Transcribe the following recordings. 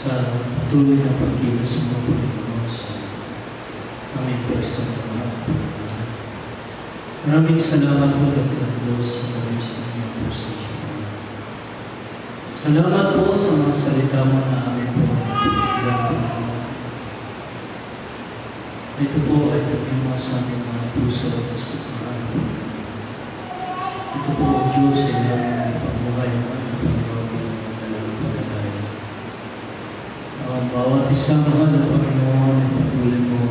sa patuloy na pagkilos mo, Panginoon, sa aming personal. Maraming salamat po, Dakilang Diyos, sa labis ng iyong puso. Salamat po sa mga salita mo na aming po. Ito po ay tabi mo sa aming mga puso at sa mga. Ito po, Diyos, ay aming pagbuhay mo ay pagbuhay ng dalang palagay. Ang bawat isang mahal na Panginoon ay patuloy mo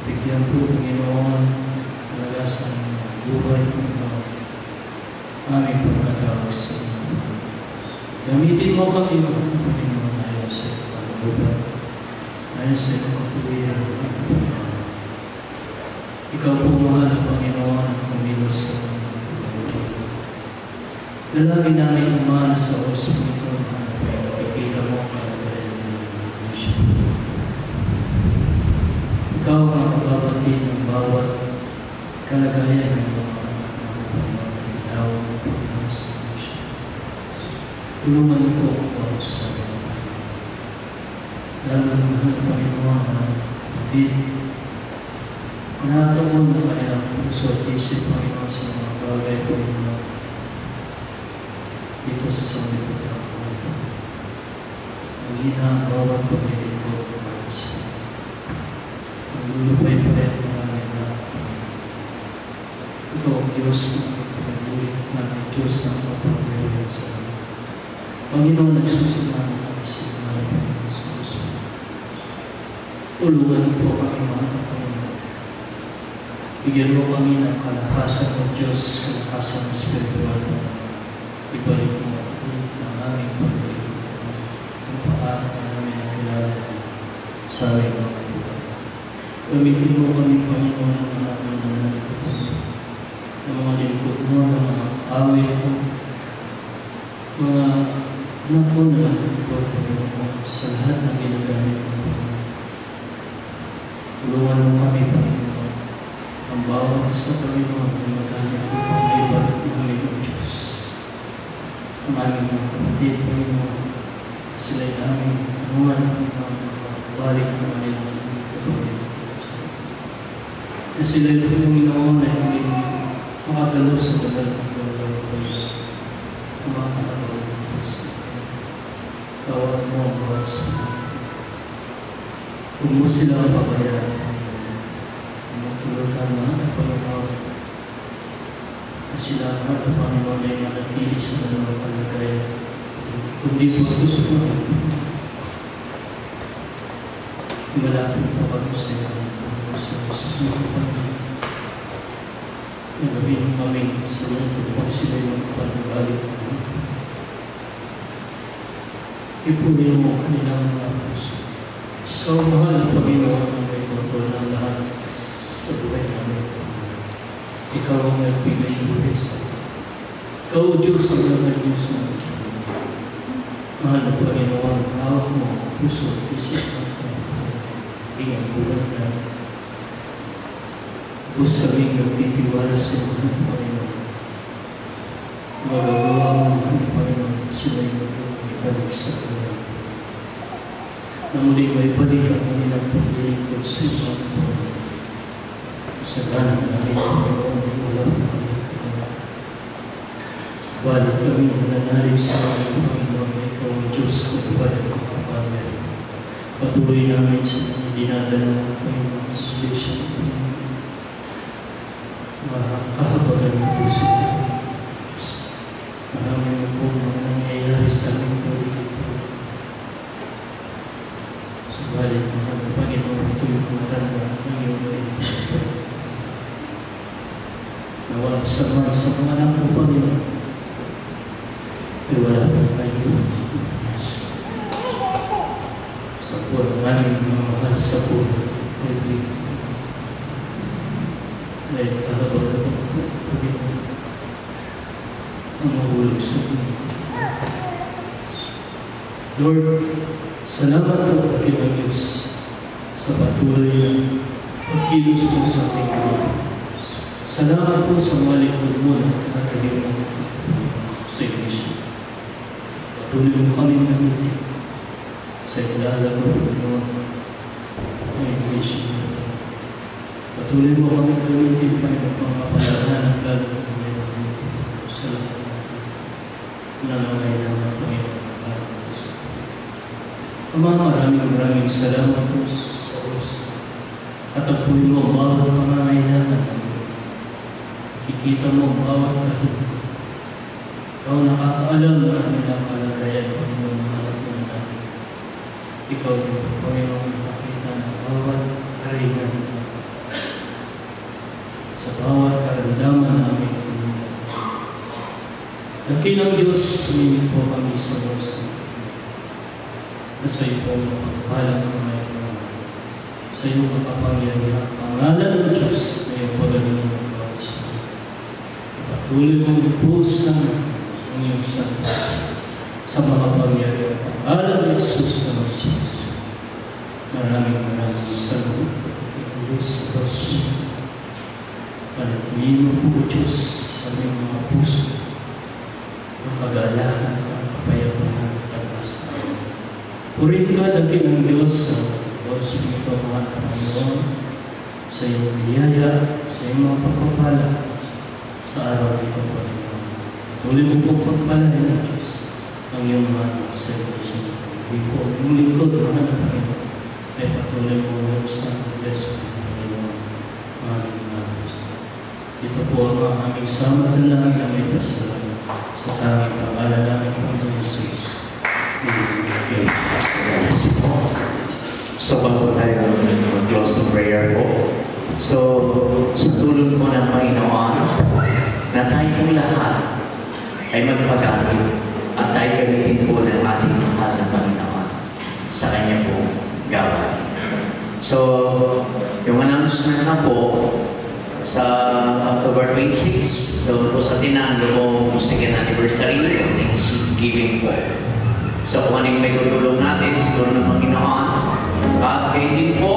bigyan po, Panginoon, kalagasan ng buhay po ng aming pagkatawag sa inyo. Gamitin mo kami, Panginoon, ayon sa iyong kalooban, ayon sa iyong katuwiran. Ikaw po, mahal na Panginoon, kumilos sa mga pagkatawag. Dalangin namin umana sa oras mo ito, nakikita mo kalagayan ng Iglesia. Ikaw ang magbabatid ng bawat kalagayan ng mga tinawag ng Panginoon sa Iglesia. Tulungan niyo po ang bawat sa mga. Lalo ng Panginoon na batid, nakatuon ng kanilang puso at isip, Panginoon, sa mga bagay po dito sa sanglibutan ko. Magina ang bawat pagkilig ko para sa lulupay-payat na namin na ikaw ang Diyos na pagkagulit namin, Diyos na pagkagulit sa amin. Panginoon, nagsusunod kami sa mga Panginoon sa puso. Tulungan po kami mga Panginoon. Bigyan mo kami ng kalakasan ng Diyos, kalakasan ng spiritual na ibalik mo ng aming pagkagulit. Ang paano na namin ang kilala sa aming mga buhay. Gamitin mo kami, Panginoon, ng aming mga lingkod mo, mga awit mo, mga anak mo na lingkod, Panginoon, sa lahat ng ginagamit mo. Tulungan mo kami, Panginoon, ang bawat isa, Panginoon, na magamit mo pang ibalik ng aming Diyos. Ang aming mga kapatid, Panginoon, sila'y aming anuman ang balik ng kanilang kapatid. Na sila ito yung Panginoon ay aming makagalo sa tagal ng Panginoon ko ang mga katawag ng Diyos. Tawag mo ang bawat sa mga. Huwag mo silang pabayaan. Magtulutan mo ang Panginoon. Na sila ang Panginoon ay manatili sa dalawang kalagayan. Kundi po gusto mo. Malapit po kami sa iyo. Sa nagabihin kami sa mga kung sila yung pagbalik. Ipunin mo kanilang mga puso. Ikaw, mahal na Panginoon, ang may kontrol ng lahat sa buhay namin. Ikaw ang nagbigay ng buhay sa amin. Ikaw, Diyos, ang naman Diyos namin. Mahal na Panginoon, hawak mo ang puso at isip ng Panginoon. Buhay namin. Gusto kaming nagtitiwala sa iyo, Panginoon. Magagawa mo, Panginoon, sila yung ibalik sa iyo. Na muling may balik ang kanilang paglilingkod sa iyo, Panginoon. Sa ganang namin, Panginoon, ay wala po kami. Balik kami nananalig sa iyo, Panginoon, na ikaw ang Diyos na ibalik ang kapagay. Patuloy namin sa mga dinadala ng Panginoon sa Iglesia. Kahabagan ng puso. Maraming po mga nangyayari sa aming pagiging po. Subalit mga Panginoon, ito yung matanda ng iyong pagiging. Na walang sama sa mga anak mo, Panginoon. Ay wala po kayo. Sa po ang aming mga mahal sa po. Pagiging. Dahil kahabagan ng Panginoon ang mahulog sa Panginoon. Lord, salamat po at Panginoon Diyos sa patuloy na pagkilos mo sa ating buhay. Salamat po sa mga lingkod mo na nagkagin mo sa Iglesia. Patuloy mo kami gamitin sa ilala ko, Panginoon, ang iglesia. Patuloy mo kami gamitin, Panginoon, pangapalaran at lalo ng Panginoon sa lahat na nangailangan, Panginoon, ng ating Diyos. Ama, maraming salamat po sa Diyos. At agpuin mo ang bawat pangangailangan. Kikita mo ang bawat kahit. Ikaw nakakaalam na kanilang kalagayan, Panginoon, ng anak mo natin. Ikaw, Panginoon, nakakita ng bawat karingan sa bawat karamdaman namin. Dakilang Diyos, sumingin po kami sa Diyos na sa iyo po mapagpalang kamay mo. Sa iyo makapangyarihan, pangalan ng Diyos na iyong pagaling ng bawat siya. Patuloy mong lupos namin ang iyong santos sa makapangyarihan, pangalan ng Jesus na Diyos. Maraming salamat kay Diyos sa Diyos. Panatiliin mo po Diyos sa aming mga puso. Ang kagalakan at kapayapaan at pag-asa. Purihin ka daging ng Diyos sa Diyos Pito mga Panginoon sa iyong biyaya, sa iyong mga pagpapala sa araw ito, Panginoon. Tuloy mo pong pagpalain ng Diyos ang iyong mga sa Diyos. Hindi po ang lingkod mga Panginoon ay patuloy mo ang sa Diyos, Panginoon. Mga Diyos. Ito po ang aming sama ng langit na may pasalamat. Sa tanging pangalan namin ng Jesus. Okay. So, bago tayo mag-close ng prayer po. So, sa tulong po ng Panginoon, na tayo po lahat ay magpag-alit at tayo gamitin po ng ating mahal na Panginoon sa Kanya po gawain. So, yung announcement na po, sa October 26, doon po sa Tinando po, second anniversary ng Thanksgiving po. So, kung anong may tutulong natin, siguro ng Panginoon. At hindi po,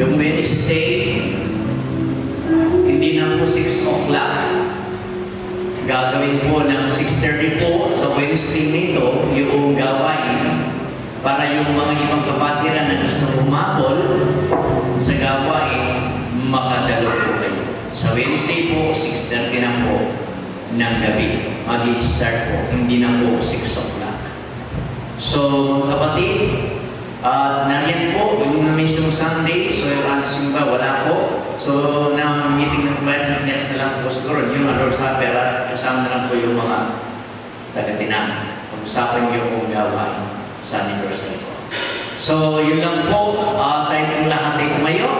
yung Wednesday, hindi na po 6 o'clock. Gagawin po ng 6:30 po sa Wednesday nito, yung gawain, para yung mga ibang kapatiran na gusto humabol sa gawain, makadalo po kayo. Sa Wednesday po, 6:30 na po ng gabi. Mag-i-start po, hindi na po 6 o'clock. So, kapatid, nariyan po, yung mismong Sunday, so yung simba, wala po. So, na-meeting ng client, next na lang po siguro, yung Lord Supper, kasama na lang po yung mga taga-tinang. Pag-usapan yung kung gawain sa anniversary po. So, yun lang po, tayo pong lahat ay tumayo.